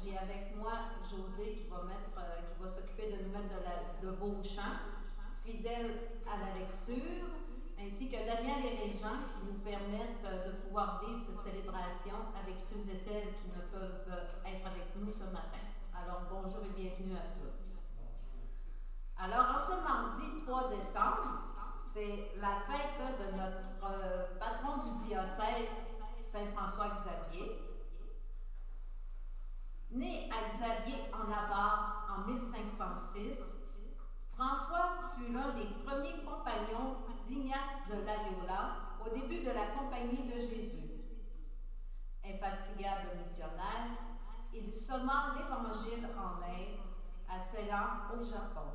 j'ai avec moi José qui va s'occuper de nous mettre de beaux chants, fidèle à la lecture, ainsi que Daniel et Régent qui nous permettent de pouvoir vivre cette célébration avec ceux et celles qui ne peuvent être avec nous ce matin. Alors bonjour et bienvenue à tous. Alors en ce mardi 3 décembre, c'est la fête de notre patron du diocèse, Saint François Xavier. Né à Xavier en Navarre en 1506, François fut l'un des premiers compagnons d'Ignace de Loyola au début de la Compagnie de Jésus. Infatigable missionnaire, il sema l'Évangile en Inde, à Ceylan, au Japon.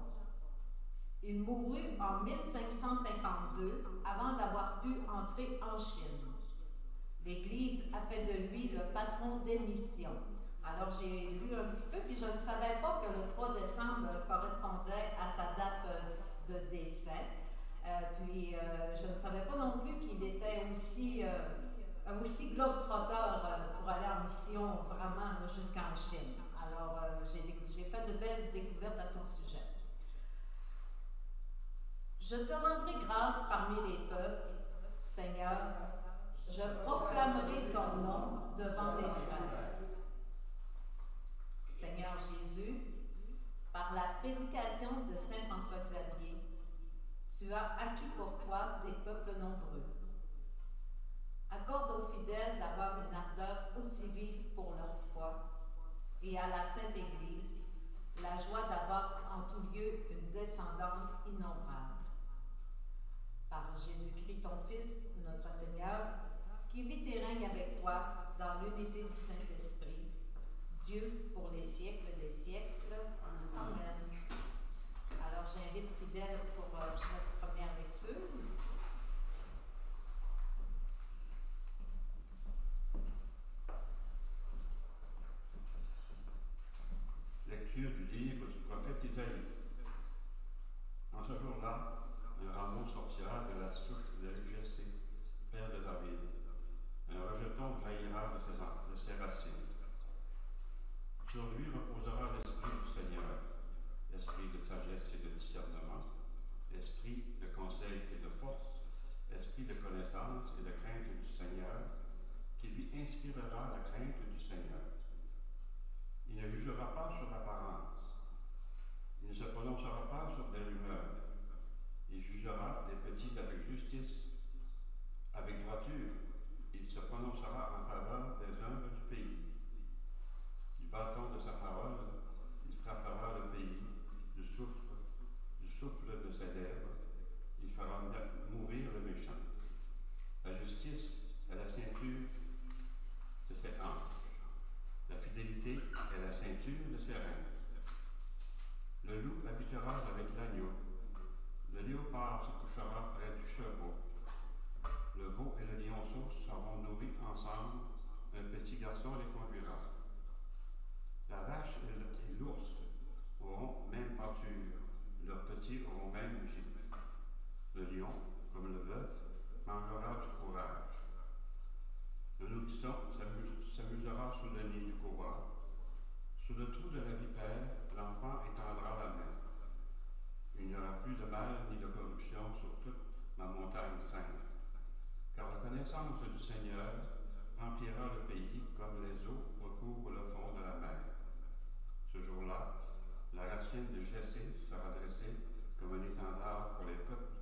Il mourut en 1552 avant d'avoir pu entrer en Chine. L'Église a fait de lui le patron des missions. Alors j'ai lu un petit peu, puis je ne savais pas que le 3 décembre correspondait à sa date de décès. Je ne savais pas non plus qu'il était aussi globe-trotteur pour aller en mission vraiment jusqu'en Chine. Alors j'ai fait de belles découvertes à son sujet. Je te rendrai grâce parmi les peuples, Seigneur, je proclamerai ton nom devant les frères. Seigneur Jésus, par la prédication de Saint François Xavier, tu as acquis pour toi des peuples nombreux. Accorde aux fidèles d'avoir une ardeur aussi vive pour leur foi et à la Sainte Église la joie d'avoir en tout lieu une descendance innombrable. Par Jésus-Christ, ton Fils, notre Seigneur, qui vit et règne avec toi dans l'unité du Saint-Esprit, Dieu pour les siècles des siècles. Amen. Alors j'invite fidèles pour notre première lecture. Lecture du livre du prophète Isaïe. En ce jour-là, un rameau sortira de la souche de Jessé, père de David. Un rejeton jaillira de ses racines. Sur lui reposera l'esprit du Seigneur, esprit de sagesse et de discernement, esprit de conseil et de force, esprit de connaissance et de crainte du Seigneur, qui lui inspirera la crainte du Seigneur. Il ne jugera pas sur l'apparence, il ne se prononcera pas sur des rumeurs, il jugera les petits avec justice, avec droiture, il se prononcera en faveur des humbles du pays. Du bâton de sa parole, il frappera le pays, du souffle de ses lèvres, il fera mourir le méchant. La justice est la ceinture de ses hanches, la fidélité est la ceinture de ses reins. Le loup habitera avec l'agneau, le léopard se couchera près du chevreau. Le veau et le lionceau seront nourris ensemble, un petit garçon les conduira. La vache et l'ours auront même pâture, leurs petits auront même mugi. Le lion, comme le bœuf, mangera du fourrage. Le nourrisson s'amusera sous le nid du courroie. Sous le trou de la vipère, l'enfant étendra la main. Il n'y aura plus de mal ni de corruption sur toute ma montagne sainte. Car la connaissance du Seigneur remplira le pays comme les eaux recouvrent le fond de la mer. Ce jour-là, la racine de Jessé sera dressée comme un étendard pour les peuples.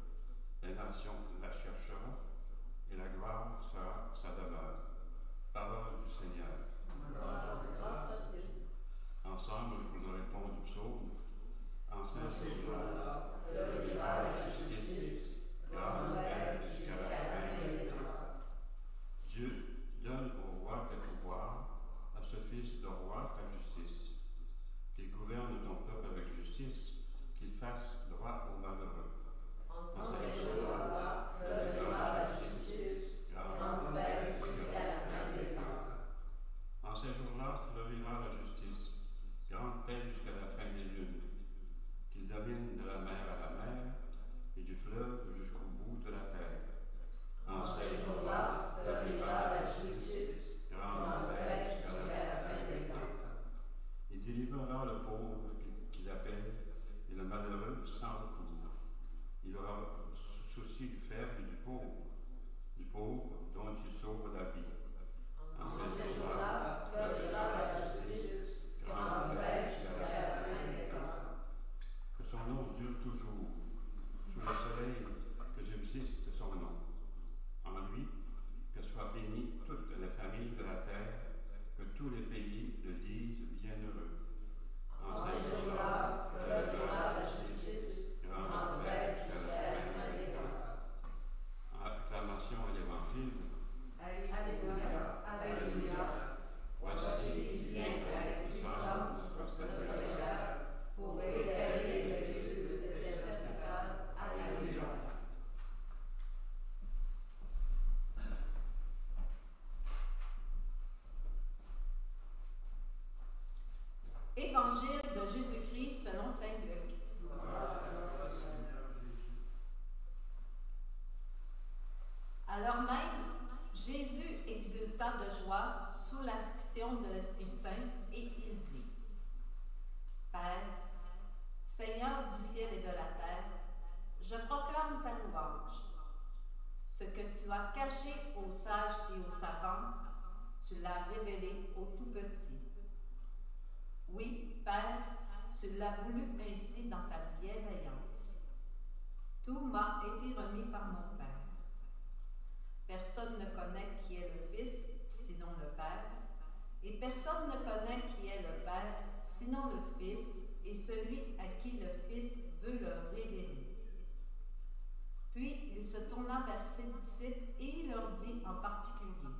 Les nations la chercheront et la gloire sera sa demeure. Parole du Seigneur. Ensemble, nous répondons du psaume. En ce jour-là, fleurira la justice, grande paix jusqu'à la fin des temps. Dieu donne au roi tes pouvoirs, à ce fils de roi ta justice. Qu'il gouverne ton peuple avec justice, qu'il fasse droit aux malheureux. En ce jour-là, fleurira la justice, grande paix jusqu'à la fin des temps. En ces jours-là, fleurira la justice, grande paix jusqu'à la fin des lunes. Qu'il domine de la mer à la mer, sauta de joie sous l'action de l'Esprit Saint et il dit, Père, Seigneur du ciel et de la terre, je proclame ta louange. Ce que tu as caché aux sages et aux savants, tu l'as révélé aux tout petits. Oui, Père, tu l'as voulu ainsi dans ta bienveillance. Tout m'a été remis par mon Père. Personne ne connaît qui est le Fils, sinon le Père, et personne ne connaît qui est le Père, sinon le Fils, et celui à qui le Fils veut le révéler. Puis il se tourna vers ses disciples et il leur dit en particulier,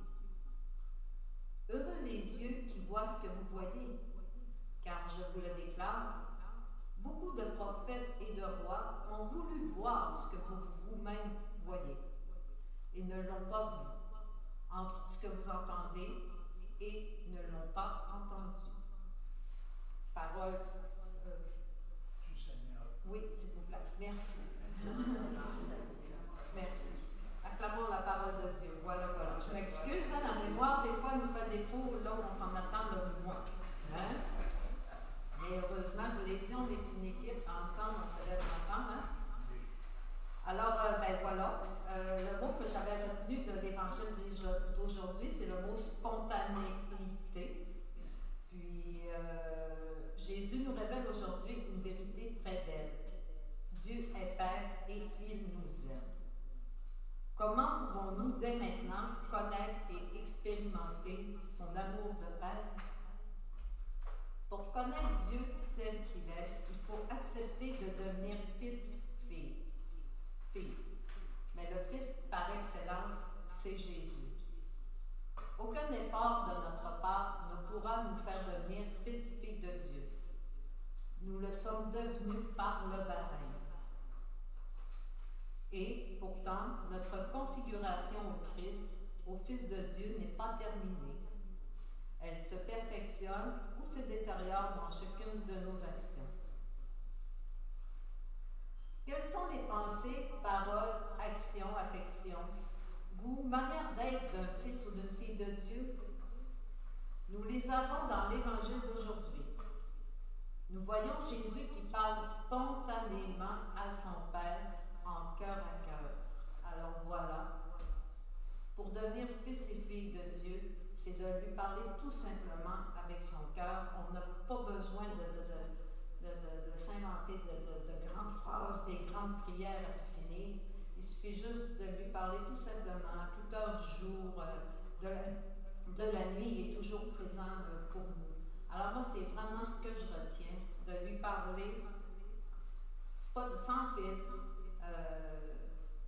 Heureux les yeux qui voient ce que vous voyez, car je vous le déclare, beaucoup de prophètes et de rois ont voulu voir ce que vous-même voyez, et ne l'ont pas vu, entre ce que vous entendez et ne l'ont pas entendu. Parole du Seigneur. Oui, s'il vous plaît. Merci. Merci. Acclamons la parole de Dieu. Voilà. Je m'excuse, la mémoire, des fois, nous fait défaut là où on s'en attend le moins. Hein? Mais heureusement, je vous l'ai dit, on est une équipe, ensemble, on se lève ensemble. Hein? Alors, voilà. Le mot que j'avais retenu de l'évangile d'aujourd'hui, c'est le mot spontanéité. Puis, Jésus nous révèle aujourd'hui une vérité très belle. Dieu est Père et il nous aime. Comment pouvons-nous dès maintenant connaître et expérimenter son amour de Père? Pour connaître Dieu tel qu'il est, il faut accepter de devenir fils-fille. Mais le Fils par excellence, c'est Jésus. Aucun effort de notre part ne pourra nous faire devenir fils-filles de Dieu. Nous le sommes devenus par le baptême. Et pourtant, notre configuration au Christ, au Fils de Dieu, n'est pas terminée. Elle se perfectionne ou se détériore dans chacune de nos actions. Quelles sont les pensées, paroles, actions, affections, goûts, manière d'être d'un fils ou d'une fille de Dieu? Nous les avons dans l'Évangile d'aujourd'hui. Nous voyons Jésus qui parle spontanément à son Père en cœur à cœur. Alors voilà, pour devenir fils et fille de Dieu, c'est de lui parler tout simplement avec son cœur. On n'a pas besoin de s'inventer de grandes phrases, des grandes prières à finir. Il suffit juste de lui parler tout simplement, à toute heure du jour, de la nuit, il est toujours présent pour nous. Alors moi, c'est vraiment ce que je retiens, de lui parler, sans filtre.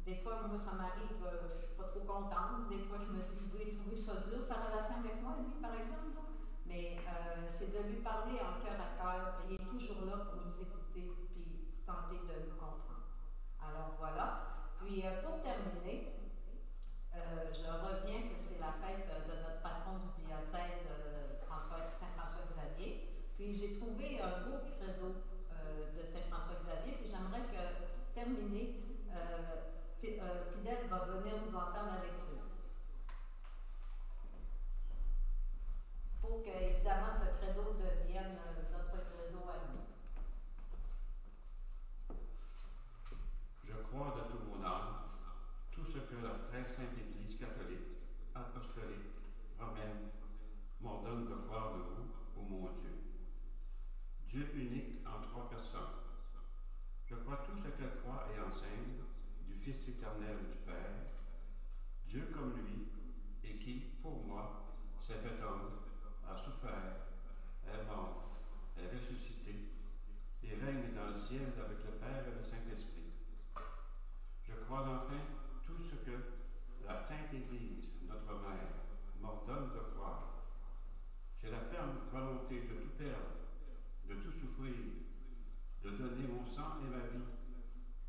Des fois, moi, ça m'arrive, je ne suis pas trop contente. Des fois, je me dis, oui, trouver ça dur, sa relation avec moi, lui, par exemple. Mais c'est de lui parler en cœur à cœur. Il est toujours là pour nous écouter puis tenter de nous comprendre. Alors voilà. Puis pour terminer, je reviens que c'est la fête de notre patron du diocèse, Saint-François-Xavier. Puis j'ai trouvé un beau credo de Saint-François-Xavier. Puis j'aimerais que, terminer, Fidèle va venir nous en faire la lecture. Pour que, évidemment, ce credo devienne notre credo à nous. Je crois de tout mon âme tout ce que la très sainte Église catholique, apostolique, romaine m'ordonne de croire de vous, ô mon Dieu. Dieu unique en trois personnes. Je crois tout ce qu'elle croit et enseigne du Fils éternel du Père, Dieu comme lui, et qui, pour moi, s'est fait homme, a souffert, est mort, est ressuscité, et règne dans le ciel avec le Père et le Saint-Esprit. Je crois enfin tout ce que la Sainte Église, notre Mère, m'ordonne de croire. J'ai la ferme volonté de tout perdre, de tout souffrir, de donner mon sang et ma vie,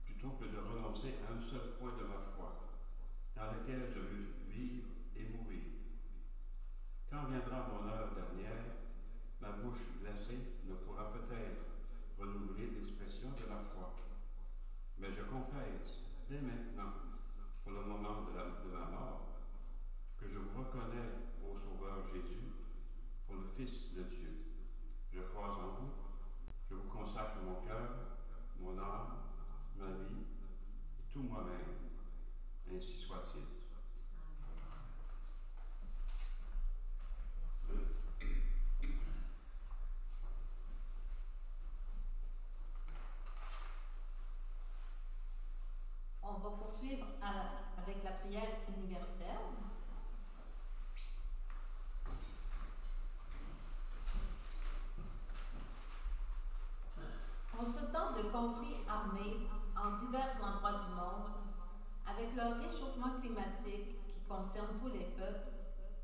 plutôt que de renoncer à un seul point de ma foi, dans lequel je veux vivre et mourir. Quand viendra mon heure dernière, ma bouche glacée ne pourra peut-être renouveler l'expression de la foi. Mais je confesse, dès maintenant, pour le moment de ma mort, que je vous reconnais, ô conflits armés en divers endroits du monde, avec le réchauffement climatique qui concerne tous les peuples,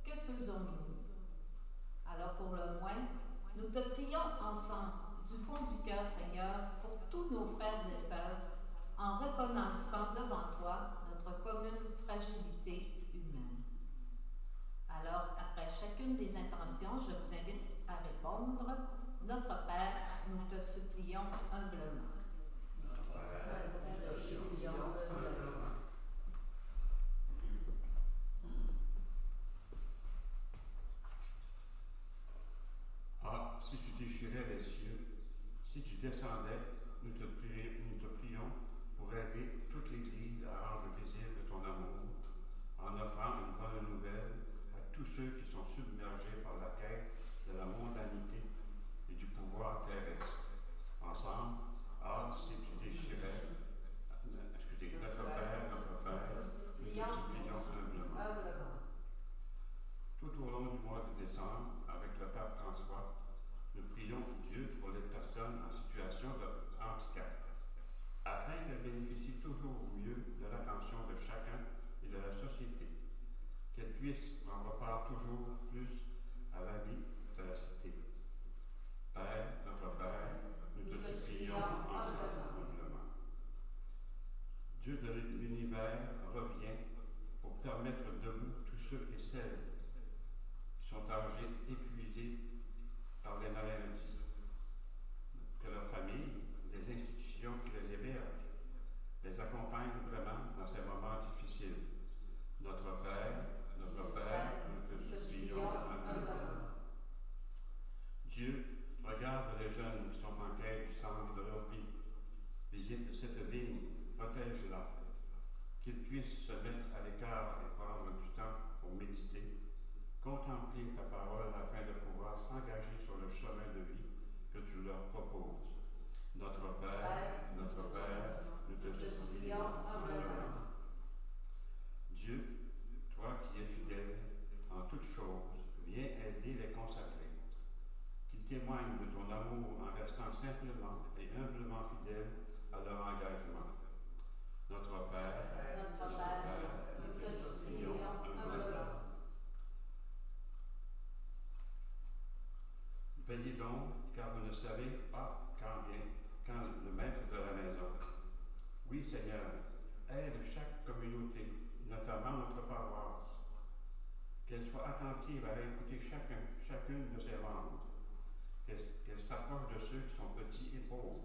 que faisons-nous? Alors pour le moins, nous te prions ensemble, du fond du cœur, Seigneur, pour tous nos frères et sœurs, en reconnaissant devant toi notre commune fragilité humaine. Alors, après chacune des intentions, je vous invite à répondre. Notre Père, nous te supplions humblement. Notre Père, nous te supplions humblement. Ah, si tu déchirais les cieux, si tu descendais, nous te prions pour aider toute l'Église à rendre visible ton amour, en offrant une bonne nouvelle à tous ceux qui sont submergés par la quête de la mondanité et du pouvoir terrestre. Ensemble, ah, si tu déchirais, notre Père, nous te supplions humblement. Tout au long du mois de décembre, avec le Pape François, nous prions Dieu pour les personnes en situation de handicap, afin qu'elles bénéficient toujours mieux de l'attention de chacun et de la société, qu'elles puissent prendre part toujours plus à la vie de la cité. Père, notre Père, nous te supplions humblement. Dieu de l'univers revient pour permettre debout tous ceux et celles qui sont âgés, épuisés par les maladies, que leurs familles, les institutions qui les hébergent, les accompagnent vraiment dans ces moments difficiles. Notre Père, nous te supplions humblement. Dieu, regarde les jeunes qui sont en quête du sens de leur vie. Visite cette vigne, protège-la, qu'ils puissent se mettre à l'écart et prendre du temps pour méditer, contempler ta parole afin de pouvoir s'engager sur le chemin de vie que tu leur proposes. Notre Père, nous te supplions humblement. Dieu, toi qui es fidèle en toutes choses, viens aider les consacrés, qu'ils témoignent de ton amour en restant simplement et humblement fidèles à leur engagement. Notre Père, nous te supplions humblement. Veillez donc, car vous ne savez pas quand le maître de la maison. Oui, Seigneur, aide chaque communauté, notamment notre paroisse, qu'elle soit attentive à écouter chacune de ses membres, qu'elle s'approche de ceux qui sont petits et pauvres.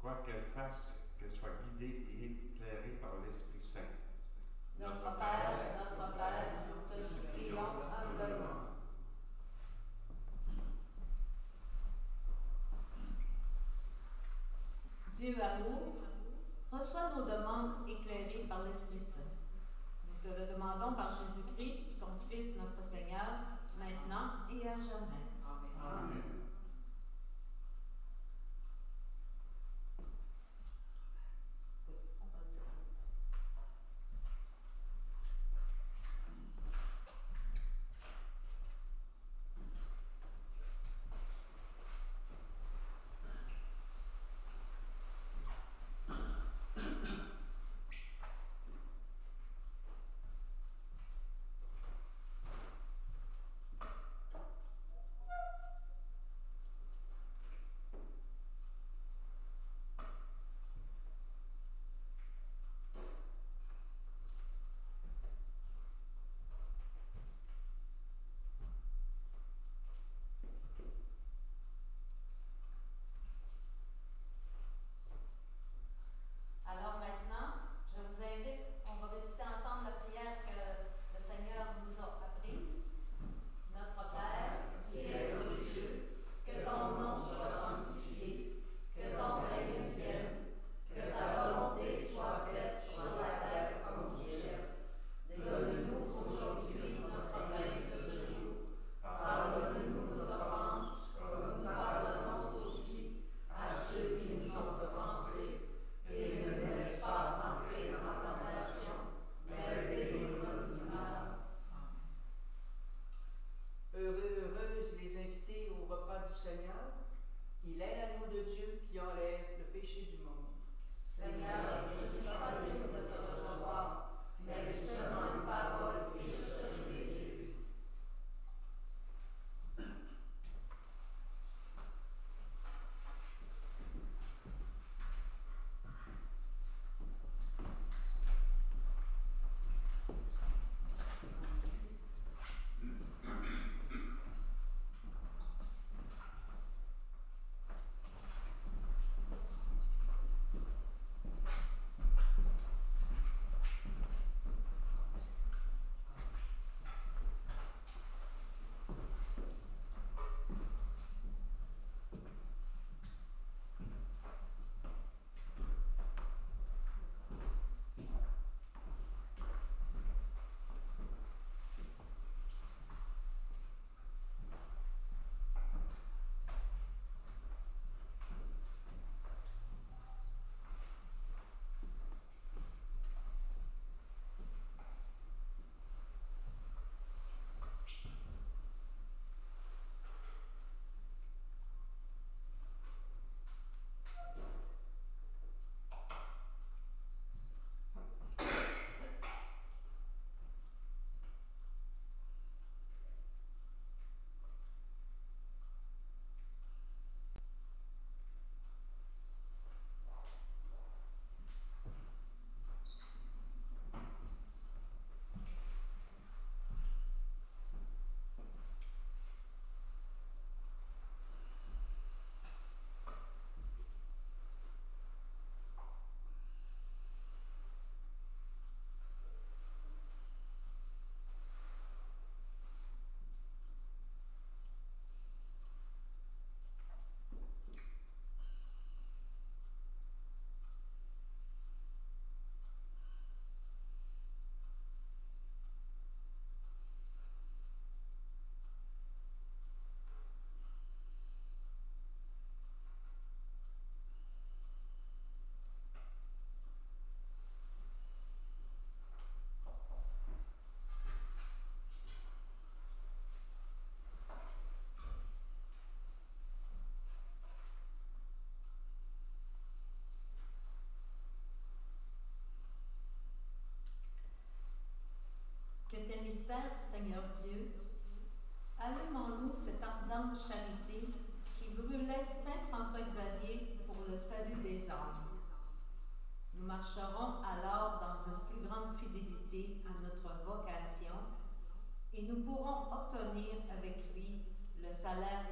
Quoi qu'elle fasse, qu'elle soit guidée et éclairée par l'Esprit Saint. Notre Père, nous te supplions humblement. Dieu amour, reçois nos demandes éclairées par l'Esprit Saint. Nous te le demandons par Jésus-Christ, ton Fils, notre Seigneur, maintenant et à jamais. Amen. Dieu, allumons-nous cette ardente charité qui brûlait Saint François Xavier pour le salut des âmes. Nous marcherons alors dans une plus grande fidélité à notre vocation et nous pourrons obtenir avec lui le salaire